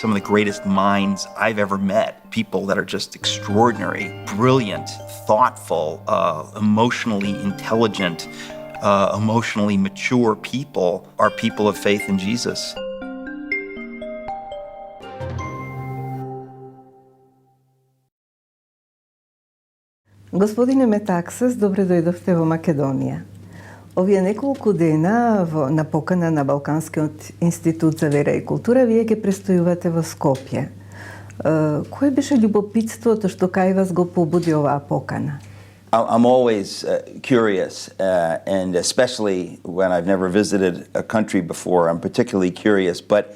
some of the greatest minds I've ever met, people that are just extraordinary, brilliant, thoughtful, emotionally intelligent, emotionally mature people are people of faith in Jesus. Gospodine Metaxas, добре дојдовте во Македонија. Овие неколку дена на покана на Балканскиот институт за вера и култура вие ќе престојувате во Скопје. Кое беше љубопитството што кај вас го побуди оваа покана? I'm always curious, and especially when I've never visited a country before, I'm particularly curious. But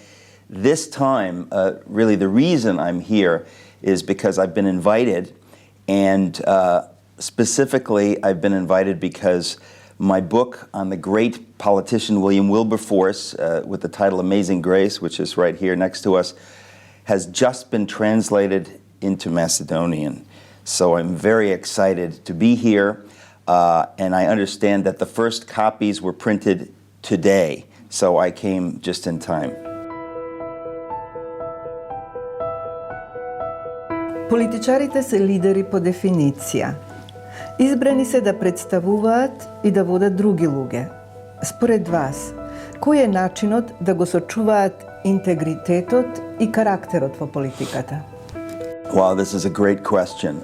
this time, really the reason I'm here is because I've been invited, and specifically I've been invited because my book on the great politician William Wilberforce, with the title Amazing Grace, which is right here next to us, has just been translated into Macedonian. So I'm very excited to be here, and I understand that the first copies were printed today, so I came just in time. Политичарите се лидери по дефиниција. Избрани се да представуваат и да водат други луѓе. Според вас, кој е начинот да го сочуваат интегритетот и карактерот во политиката? Wow, this is a great question.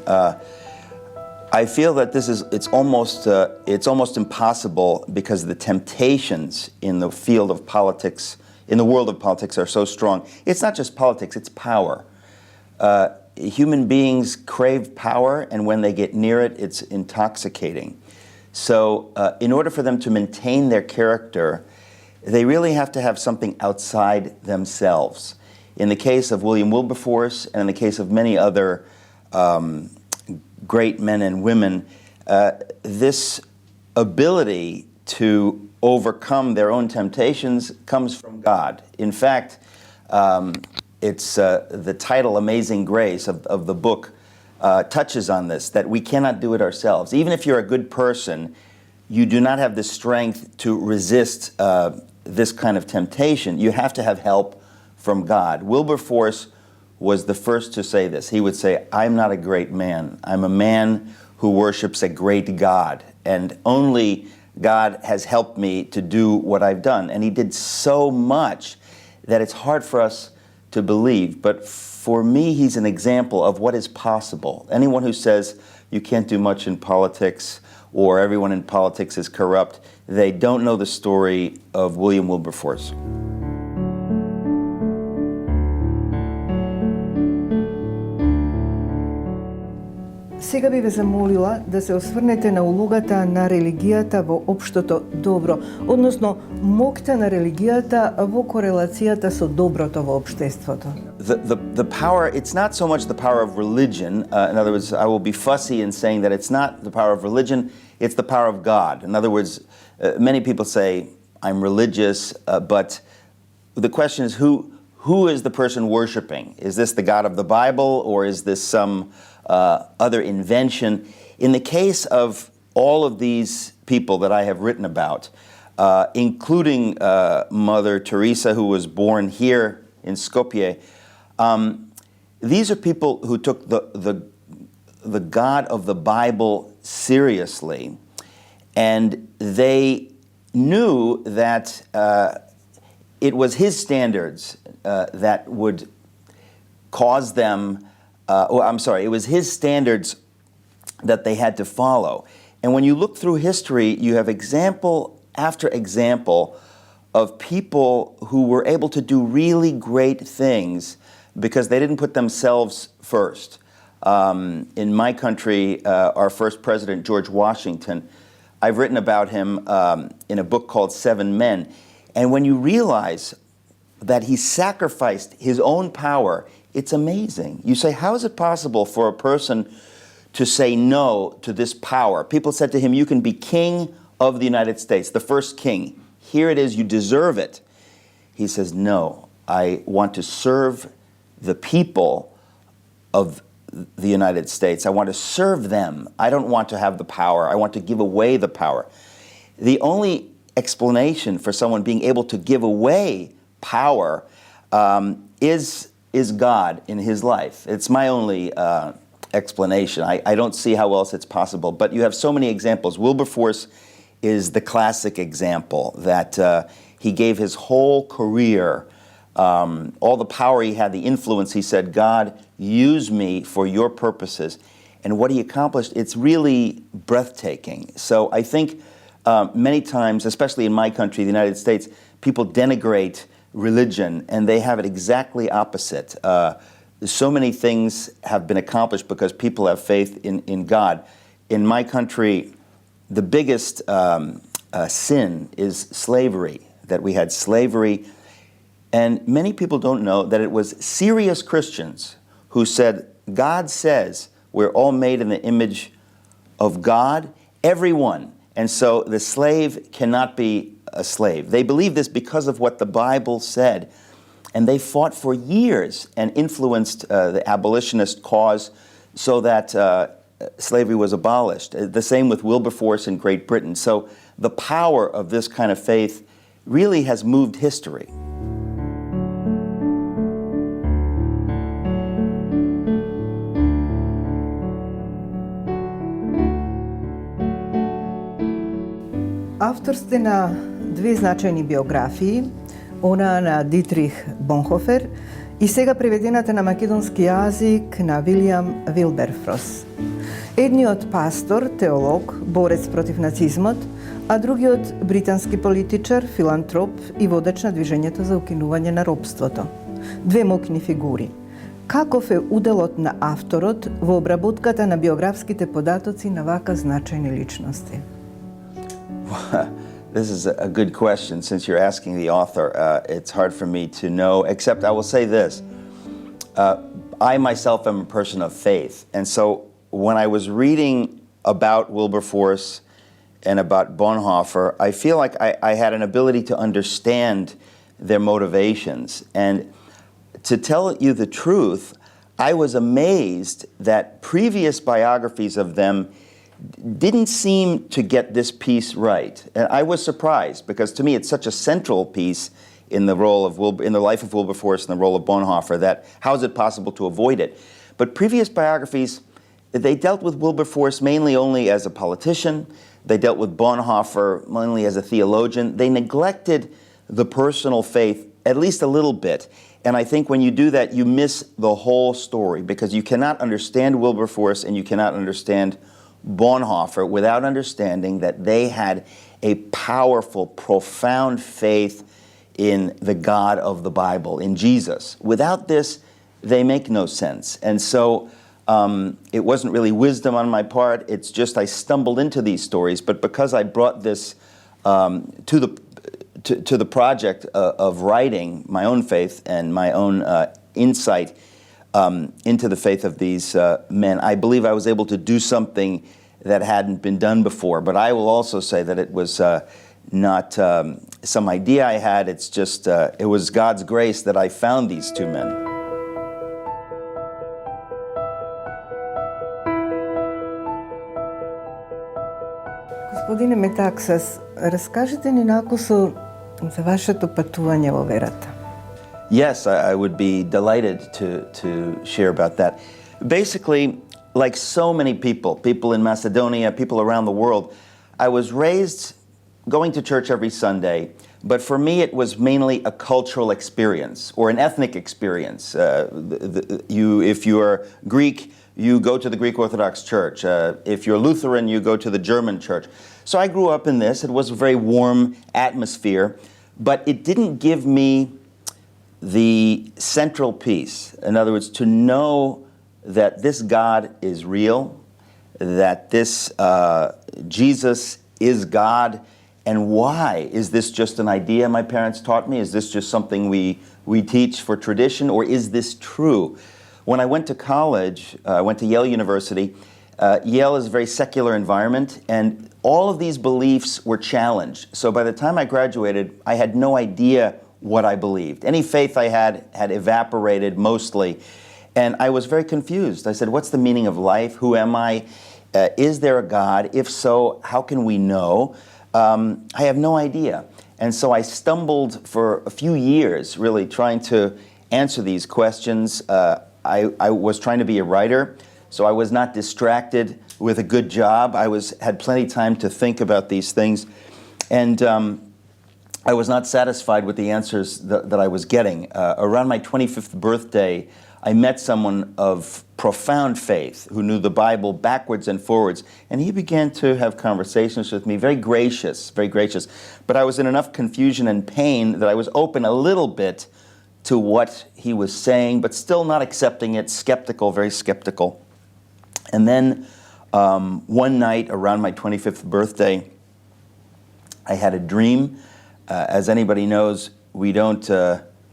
I feel that it's almost impossible because the temptations in the field of politics, in the world of politics, are so strong. It's not just politics, it's power. Human beings crave power, and when they get near it, it's intoxicating. So in order for them to maintain their character, they really have to have something outside themselves. In the case of William Wilberforce, and in the case of many other great men and women, this ability to overcome their own temptations comes from God. In fact, it's the title Amazing Grace of the book touches on this, that we cannot do it ourselves. Even if you're a good person, you do not have the strength to resist this kind of temptation. You have to have help from God. Wilberforce was the first to say this. He would say, I'm not a great man. I'm a man who worships a great God, and only God has helped me to do what I've done. And he did so much that it's hard for us to believe. But for me, he's an example of what is possible. Anyone who says you can't do much in politics or everyone in politics is corrupt, they don't know the story of William Wilberforce. Сега би ве замолила да се осврнете на улогата на религијата во општото добро, односно моќта на религијата во корелацијата со доброто во општеството. The power, it's not so much the power of religion. In other words, I will be fussy in saying that it's not the power of religion, it's the power of God. In other words, many people say, I'm religious, but the question is, who is the person worshiping? Is this the God of the Bible, or is this some other invention? In the case of all of these people that I have written about, including Mother Teresa, who was born here in Skopje, these are people who took the God of the Bible seriously, and they knew that it was his standards that would cause them it was his standards that they had to follow. And when you look through history, you have example after example of people who were able to do really great things because they didn't put themselves first. In my country, our first president, George Washington, I've written about him in a book called Seven Men. And when you realize that he sacrificed his own power, it's amazing. You say, how is it possible for a person to say no to this power? People said to him, you can be king of the United States, the first king. Here it is, you deserve it. He says, no, I want to serve the people of the United States. I want to serve them. I don't want to have the power. I want to give away the power. The only explanation for someone being able to give away power is is God in his life. It's my only explanation. I don't see how else it's possible. But you have so many examples. Wilberforce is the classic example that he gave his whole career, all the power he had, the influence. He said, God, use me for your purposes. And what he accomplished, it's really breathtaking. So I think many times, especially in my country, the United States, people denigrate religion, and they have it exactly opposite. So many things have been accomplished because people have faith in God. In my country, the biggest sin is slavery, that we had slavery. And many people don't know that it was serious Christians who said, God says we're all made in the image of God, everyone. And so the slave cannot be a slave. They believe this because of what the Bible said. And they fought for years and influenced the abolitionist cause so that slavery was abolished. The same with Wilberforce in Great Britain. So the power of this kind of faith really has moved history. Автор сте на две значајни биографии, она на Дитрих Бонхофер и сега преведената на македонски јазик на Вилијам Вилберфрос. Едниот пастор, теолог, борец против нацизмот, а другиот британски политичар, филантроп и водач на движењето за укинување на робството. Две мокни фигури. Каков е уделот на авторот во обработката на биографските податоци на вака значајни личности? This is a good question. Since you're asking the author, it's hard for me to know, except I will say this. I myself am a person of faith. And so when I was reading about Wilberforce and about Bonhoeffer, I feel like I had an ability to understand their motivations. And to tell you the truth, I was amazed that previous biographies of them didn't seem to get this piece right. And I was surprised because to me it's such a central piece in the role of in the life of Wilberforce and the role of Bonhoeffer that how is it possible to avoid it? But previous biographies, they dealt with Wilberforce mainly only as a politician. They dealt with Bonhoeffer mainly as a theologian. They neglected the personal faith at least a little bit. And I think when you do that, you miss the whole story because you cannot understand Wilberforce and you cannot understand Bonhoeffer without understanding that they had a powerful, profound faith in the God of the Bible, in Jesus. Without this, they make no sense. And so it wasn't really wisdom on my part. It's just I stumbled into these stories. But because I brought this to the project of writing my own faith and my own insight into the faith of these men, I believe I was able to do something that hadn't been done before. But I will also say that it was not some idea I had. It's just, it was God's grace that I found these two men. Господине Метаксас, разкажете ни накусо за вашето патување во верата. Yes, I would be delighted to share about that. Basically, like so many people in Macedonia, people around the world, I was raised going to church every Sunday, but for me it was mainly a cultural experience or an ethnic experience. If you're Greek, you go to the Greek Orthodox Church. If you're Lutheran, you go to the German church. So I grew up in this. It was a very warm atmosphere, but it didn't give me the central piece. In other words, to know that this God is real, that this Jesus is God, and why? Is this just an idea my parents taught me? Is this just something we teach for tradition, or is this true? When I went to college, I went to Yale University. Yale is a very secular environment, and all of these beliefs were challenged. So by the time I graduated, I had no idea what I believed. Any faith I had evaporated mostly, and I was very confused. I said, what's the meaning of life? Who am I? Is there a God? If so, how can we know? I have no idea. And so I stumbled for a few years really trying to answer these questions. I was trying to be a writer, so I was not distracted with a good job. I had plenty of time to think about these things, and I was not satisfied with the answers that I was getting. Around my 25th birthday, I met someone of profound faith who knew the Bible backwards and forwards, and he began to have conversations with me, very gracious, very gracious. But I was in enough confusion and pain that I was open a little bit to what he was saying, but still not accepting it, skeptical, very skeptical. And then one night around my 25th birthday, I had a dream. As anybody knows, we don't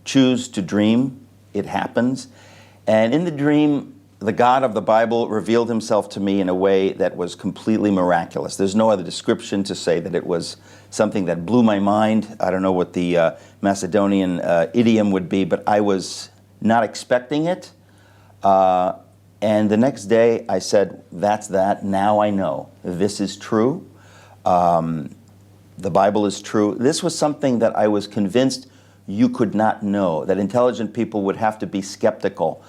choose to dream. It happens. And in the dream, the God of the Bible revealed himself to me in a way that was completely miraculous. There's no other description to say that it was something that blew my mind. I don't know what the Macedonian idiom would be, but I was not expecting it. And the next day I said, that's that. Now I know. This is true. The Bible is true. This was something that I was convinced you could not know, that intelligent people would have to be skeptical.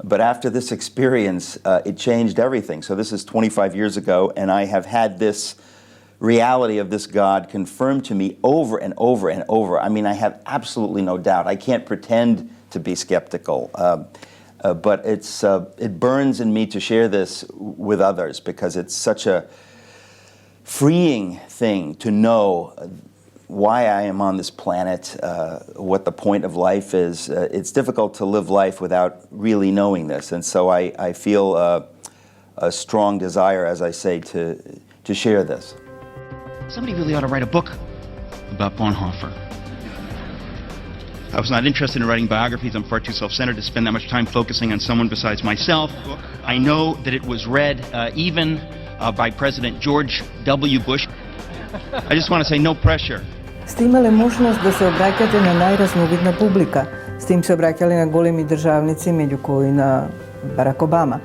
But after this experience, it changed everything. So this is 25 years ago, and I have had this reality of this God confirmed to me over and over and over. I mean, I have absolutely no doubt. I can't pretend to be skeptical. But it burns in me to share this with others because it's such a freeing thing to know why I am on this planet, what the point of life is. It's difficult to live life without really knowing this. And so I feel a strong desire, as I say, to share this. Somebody really ought to write a book about Bonhoeffer. I was not interested in writing biographies. I'm far too self-centered to spend that much time focusing on someone besides myself. I know that it was read even by President George W. Bush. I just want to say no pressure. Ste imali možnost da se obraćate na najraznovidna publika. S tim se obraćali na golemi državnici, među koji na Barack Obama.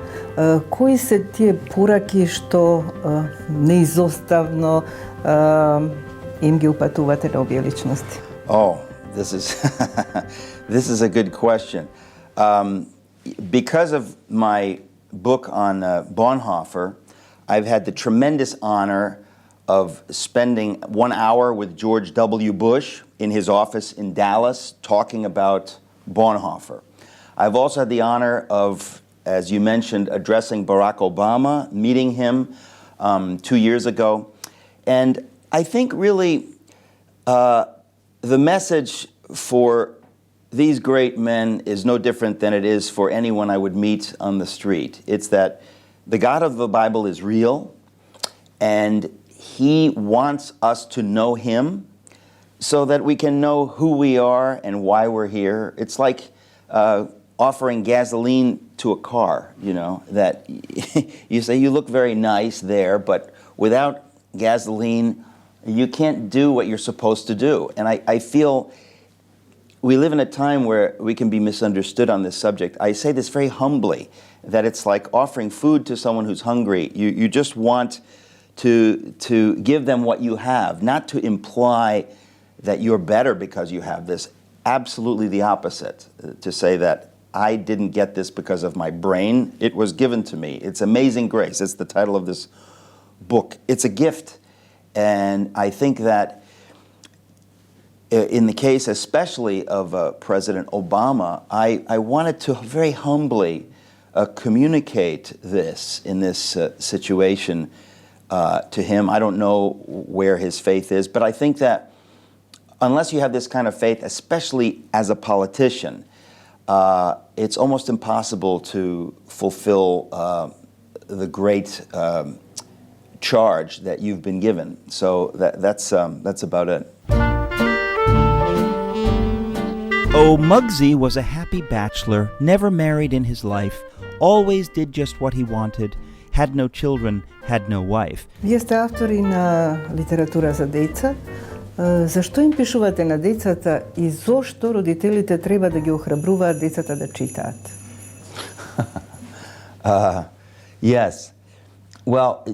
Koji se tije puraки što neizostavno im gi upatuvate na obje ličnosti? Oh, this is a good question. Because of my book on Bonhoeffer, I've had the tremendous honor of spending 1 hour with George W. Bush in his office in Dallas talking about Bonhoeffer. I've also had the honor of, as you mentioned, addressing Barack Obama, meeting him 2 years ago. And I think really the message for these great men is no different than it is for anyone I would meet on the street. It's that the God of the Bible is real, and he wants us to know him so that we can know who we are and why we're here. It's like offering gasoline to a car, you know, that you say you look very nice there, but without gasoline, you can't do what you're supposed to do. And I feel we live in a time where we can be misunderstood on this subject. I say this very humbly, that it's like offering food to someone who's hungry. You just want to give them what you have, not to imply that you're better because you have this. Absolutely the opposite, to say that I didn't get this because of my brain. It was given to me. It's Amazing Grace. It's the title of this book. It's a gift. And I think that in the case especially of President Obama, I wanted to very humbly communicate this in this situation to him. I don't know where his faith is, but I think that unless you have this kind of faith, especially as a politician, it's almost impossible to fulfill the great charge that you've been given. So that's about it. Oh, Muggsy was a happy bachelor, never married in his life, always did just what he wanted, had no children, had no wife. Вие сте автори на литература за деца. Зашто им пишувате на децата и зошто родителите треба да ги охрабруваат децата да читаат? Yes. Well,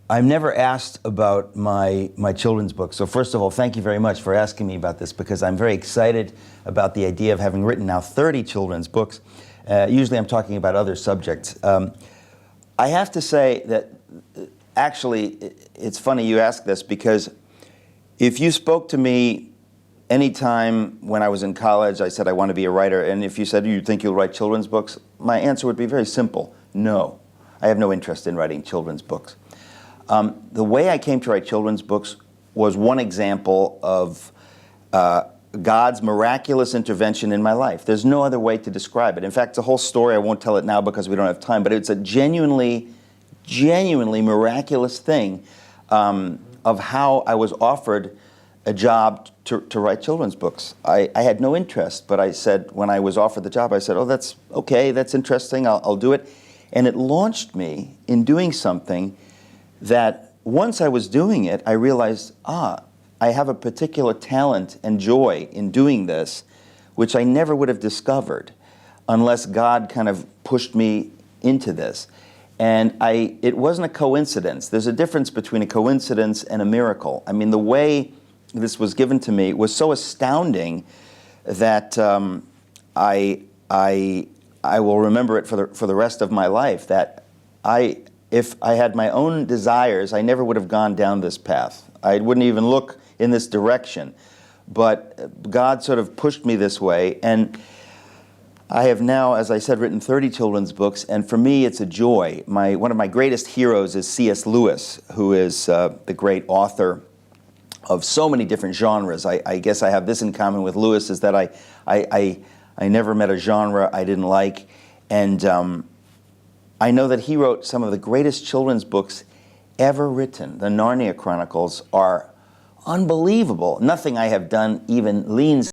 I'm never asked about my children's books. So first of all, thank you very much for asking me about this, because I'm very excited about the idea of having written now 30 children's books. Usually I'm talking about other subjects. I have to say that actually it's funny you ask this, because if you spoke to me any time when I was in college, I said I want to be a writer, and if you said you think you'll write children's books, my answer would be very simple: no. I have no interest in writing children's books. The way I came to write children's books was one example of God's miraculous intervention in my life. There's no other way to describe it. In fact, it's a whole story. I won't tell it now because we don't have time, but it's a genuinely miraculous thing of how I was offered a job to write children's books. I had no interest, but I said, when I was offered the job, I said, oh, that's okay, that's interesting, I'll do it. And it launched me in doing something that once I was doing it, I realized, I have a particular talent and joy in doing this, which I never would have discovered unless God kind of pushed me into this. And it wasn't a coincidence. There's a difference between a coincidence and a miracle. I mean, the way this was given to me was so astounding that I will remember it for the rest of my life, that if I had my own desires, I never would have gone down this path. I wouldn't even look in this direction. But God sort of pushed me this way, and I have now, as I said, written 30 children's books, and for me it's a joy. One of my greatest heroes is C.S. Lewis, who is the great author of so many different genres. I guess I have this in common with Lewis, is that I never met a genre I didn't like, and I know that he wrote some of the greatest children's books ever written. The Narnia Chronicles are unbelievable. Nothing I have done even leans